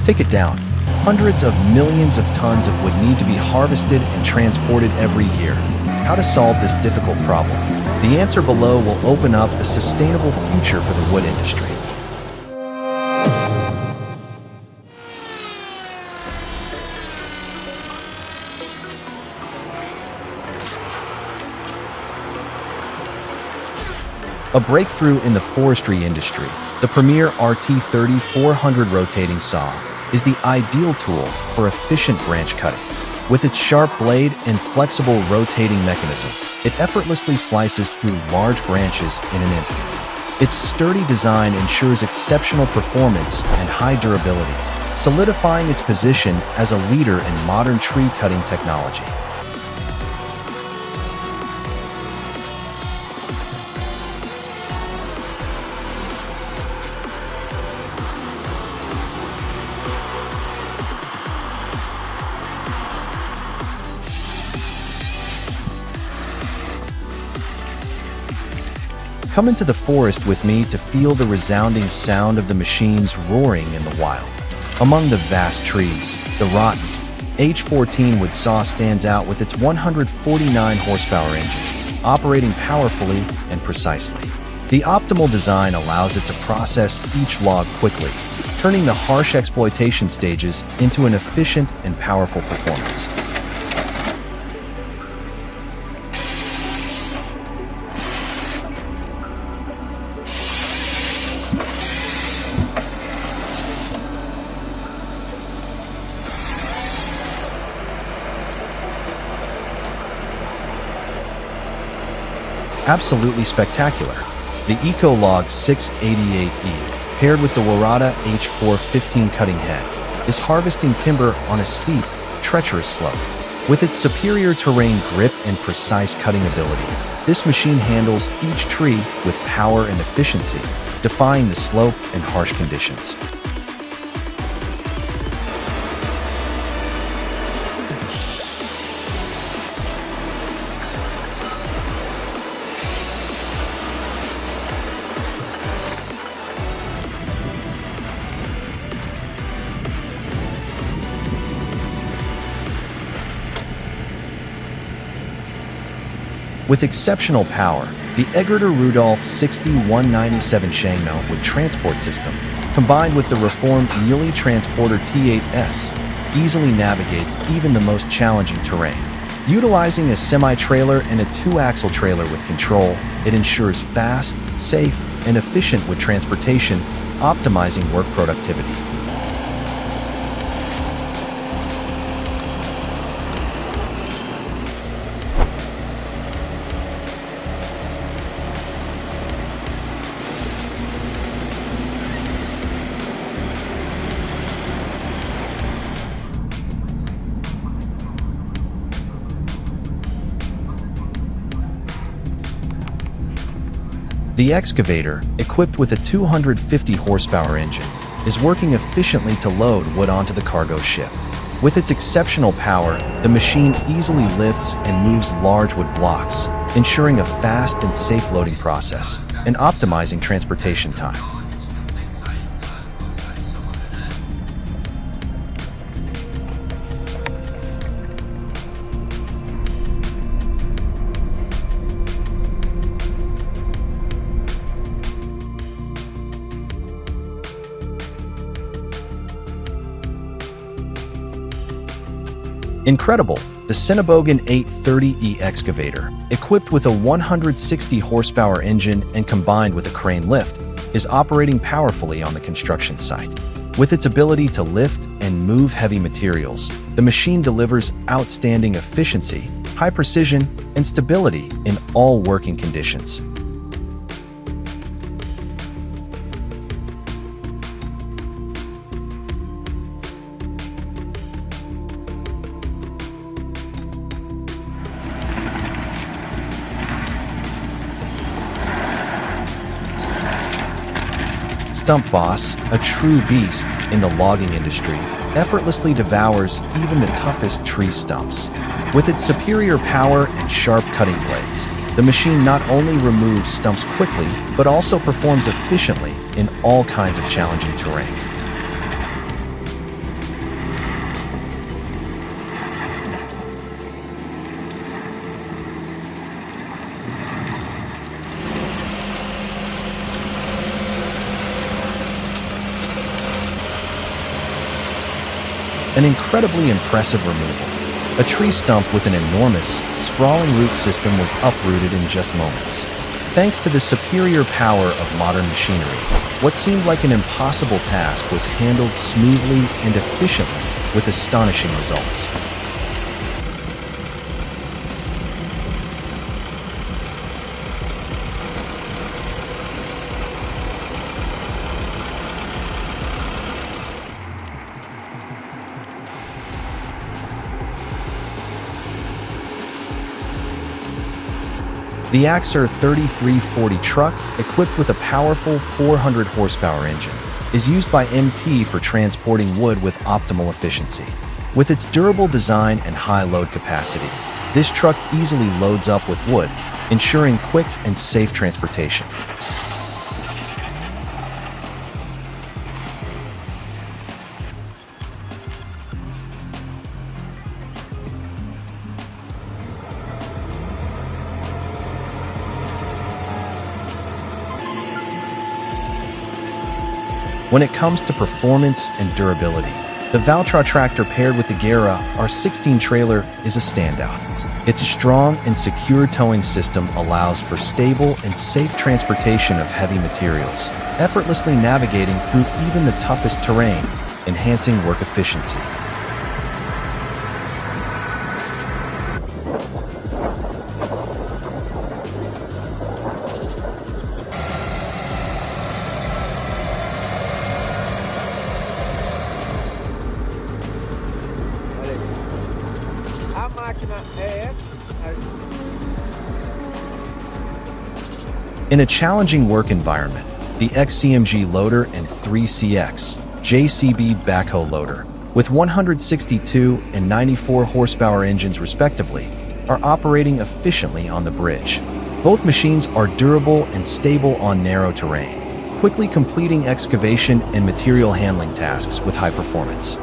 Take it down. Hundreds of millions of tons of wood need to be harvested and transported every year. How to solve this difficult problem? The answer below will open up a sustainable future for the wood industry. A breakthrough in the forestry industry, the premier RT30-400 rotating saw is the ideal tool for efficient branch cutting. With its sharp blade and flexible rotating mechanism, it effortlessly slices through large branches in an instant. Its sturdy design ensures exceptional performance and high durability, solidifying its position as a leader in modern tree cutting technology. Come into the forest with me to feel the resounding sound of the machines roaring in the wild. Among the vast trees, the rotten H14 wood saw stands out with its 149 horsepower engine, operating powerfully and precisely. The optimal design allows it to process each log quickly, turning the harsh exploitation stages into an efficient and powerful performance. Absolutely spectacular. The EcoLog 688E, paired with the Warada H415 cutting head, is harvesting timber on a steep, treacherous slope. With its superior terrain grip and precise cutting ability, this machine handles each tree with power and efficiency, defying the slope and harsh conditions. With exceptional power, the Eggerter Rudolph 6197 Shangno wood transport system, combined with the reformed Muley Transporter T8S, easily navigates even the most challenging terrain. Utilizing a semi-trailer and a two-axle trailer with control, it ensures fast, safe, and efficient wood transportation, optimizing work productivity. The excavator, equipped with a 250 horsepower engine, is working efficiently to load wood onto the cargo ship. With its exceptional power, the machine easily lifts and moves large wood blocks, ensuring a fast and safe loading process and optimizing transportation time. Incredible! The Cinnabogan 830E excavator, equipped with a 160 horsepower engine and combined with a crane lift, is operating powerfully on the construction site. With its ability to lift and move heavy materials, the machine delivers outstanding efficiency, high precision, and stability in all working conditions. Stump Boss, a true beast in the logging industry, effortlessly devours even the toughest tree stumps. With its superior power and sharp cutting blades, the machine not only removes stumps quickly, but also performs efficiently in all kinds of challenging terrain. An incredibly impressive removal. A tree stump with an enormous, sprawling root system was uprooted in just moments. Thanks to the superior power of modern machinery, what seemed like an impossible task was handled smoothly and efficiently with astonishing results. The Axer 3340 truck, equipped with a powerful 400 horsepower engine, is used by MT for transporting wood with optimal efficiency. With its durable design and high load capacity, this truck easily loads up with wood, ensuring quick and safe transportation. When it comes to performance and durability, the Valtra tractor paired with the Gera R16 trailer is a standout. Its strong and secure towing system allows for stable and safe transportation of heavy materials, effortlessly navigating through even the toughest terrain, enhancing work efficiency. In a challenging work environment, the XCMG loader and 3CX JCB backhoe loader, with 162 and 94 horsepower engines respectively, are operating efficiently on the bridge. Both machines are durable and stable on narrow terrain, quickly completing excavation and material handling tasks with high performance.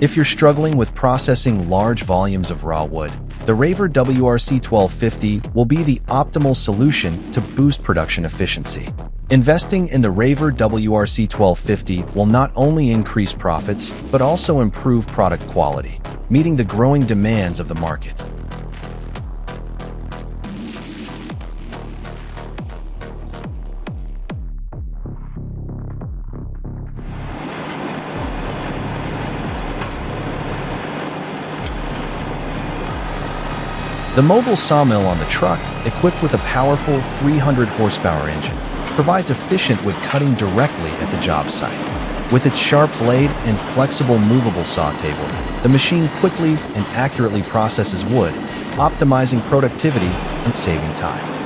If you're struggling with processing large volumes of raw wood, the Raver WRC 1250 will be the optimal solution to boost production efficiency. Investing in the Raver WRC 1250 will not only increase profits, but also improve product quality, meeting the growing demands of the market. The mobile sawmill on the truck, equipped with a powerful 300 horsepower engine, provides efficient wood cutting directly at the job site. With its sharp blade and flexible movable saw table, the machine quickly and accurately processes wood, optimizing productivity and saving time.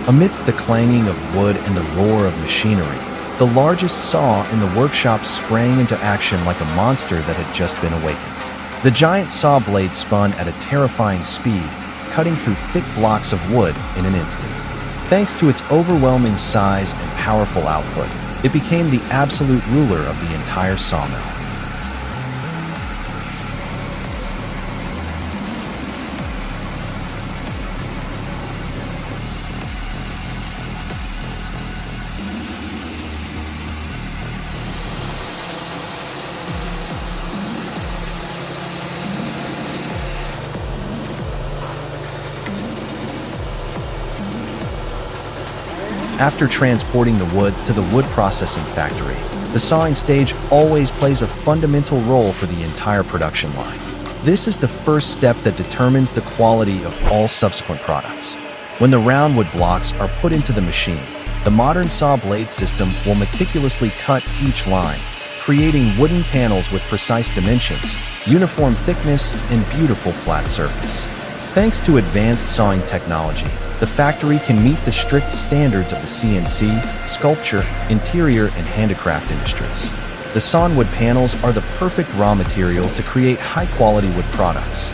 Amidst the clanging of wood and the roar of machinery, the largest saw in the workshop sprang into action like a monster that had just been awakened. The giant saw blade spun at a terrifying speed, cutting through thick blocks of wood in an instant. Thanks to its overwhelming size and powerful output, it became the absolute ruler of the entire sawmill. After transporting the wood to the wood processing factory, the sawing stage always plays a fundamental role for the entire production line. This is the first step that determines the quality of all subsequent products. When the round wood blocks are put into the machine, the modern saw blade system will meticulously cut each line, creating wooden panels with precise dimensions, uniform thickness, and beautiful flat surface. Thanks to advanced sawing technology, the factory can meet the strict standards of the CNC, sculpture, interior, and handicraft industries. The sawn wood panels are the perfect raw material to create high-quality wood products.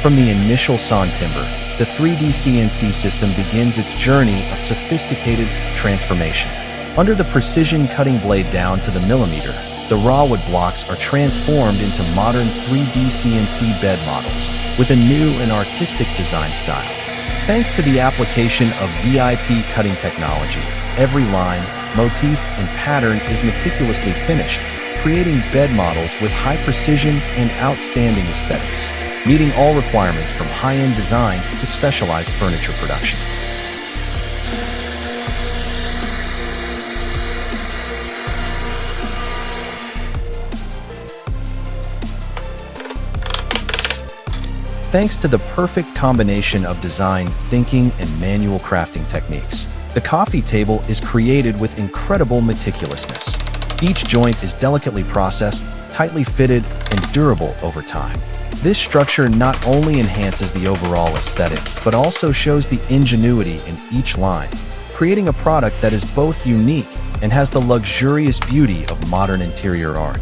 From the initial sawn timber, the 3D CNC system begins its journey of sophisticated transformation. Under the precision cutting blade down to the millimeter, the raw wood blocks are transformed into modern 3D CNC bed models with a new and artistic design style. Thanks to the application of VIP cutting technology, every line, motif, and pattern is meticulously finished, creating bed models with high precision and outstanding aesthetics, meeting all requirements from high-end design to specialized furniture production. Thanks to the perfect combination of design, thinking, and manual crafting techniques, the coffee table is created with incredible meticulousness. Each joint is delicately processed, tightly fitted, and durable over time. This structure not only enhances the overall aesthetic, but also shows the ingenuity in each line, creating a product that is both unique and has the luxurious beauty of modern interior art.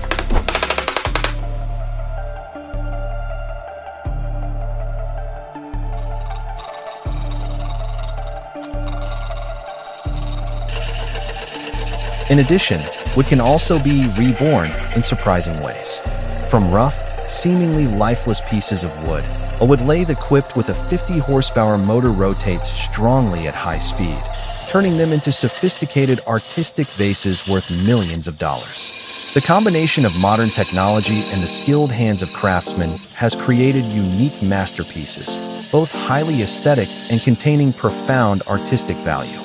In addition, wood can also be reborn in surprising ways. From rough, seemingly lifeless pieces of wood, a wood lathe equipped with a 50-horsepower motor rotates strongly at high speed, turning them into sophisticated artistic vases worth millions of dollars. The combination of modern technology and the skilled hands of craftsmen has created unique masterpieces, both highly aesthetic and containing profound artistic value.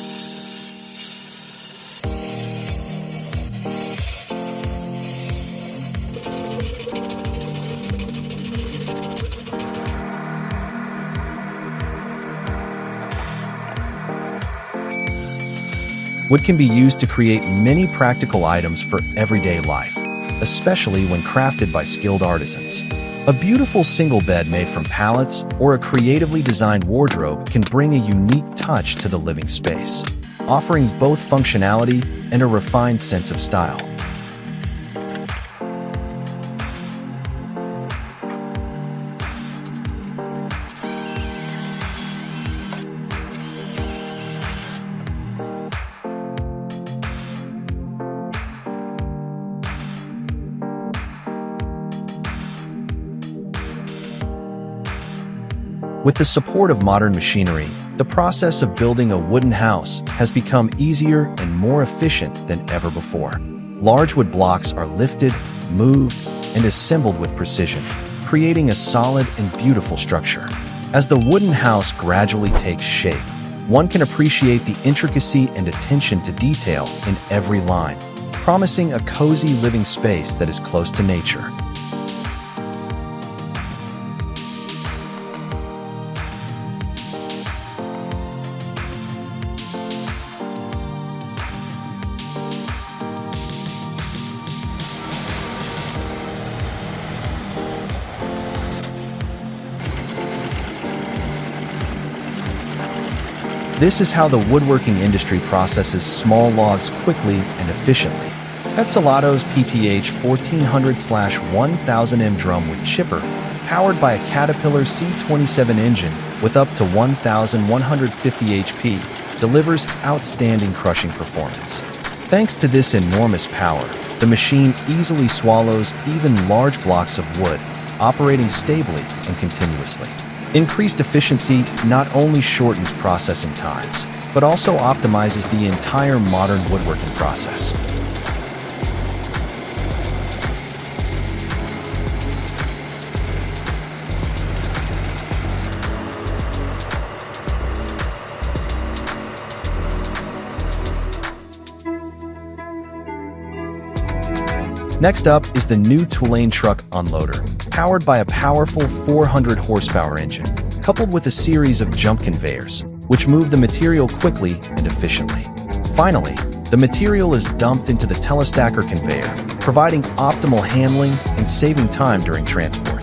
Wood can be used to create many practical items for everyday life, especially when crafted by skilled artisans. A beautiful single bed made from pallets or a creatively designed wardrobe can bring a unique touch to the living space, offering both functionality and a refined sense of style. With the support of modern machinery, the process of building a wooden house has become easier and more efficient than ever before. Large wood blocks are lifted, moved, and assembled with precision, creating a solid and beautiful structure. As the wooden house gradually takes shape, one can appreciate the intricacy and attention to detail in every line, promising a cozy living space that is close to nature. This is how the woodworking industry processes small logs quickly and efficiently. Petzolato's PTH 1400/1000M drum wood chipper, powered by a Caterpillar C27 engine with up to 1150 HP, delivers outstanding crushing performance. Thanks to this enormous power, the machine easily swallows even large blocks of wood, operating stably and continuously. Increased efficiency not only shortens processing times, but also optimizes the entire modern woodworking process. Next up is the new two-lane truck unloader, powered by a powerful 400 horsepower engine, coupled with a series of jump conveyors, which move the material quickly and efficiently. Finally, the material is dumped into the telestacker conveyor, providing optimal handling and saving time during transport.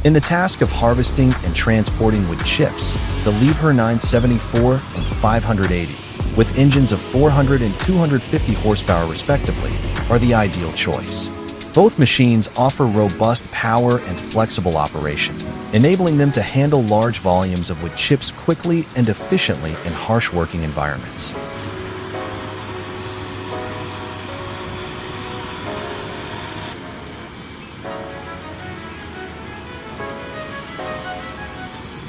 In the task of harvesting and transporting wood chips, the Liebherr 974 and 580, with engines of 400 and 250 horsepower respectively, are the ideal choice. Both machines offer robust power and flexible operation, enabling them to handle large volumes of wood chips quickly and efficiently in harsh working environments.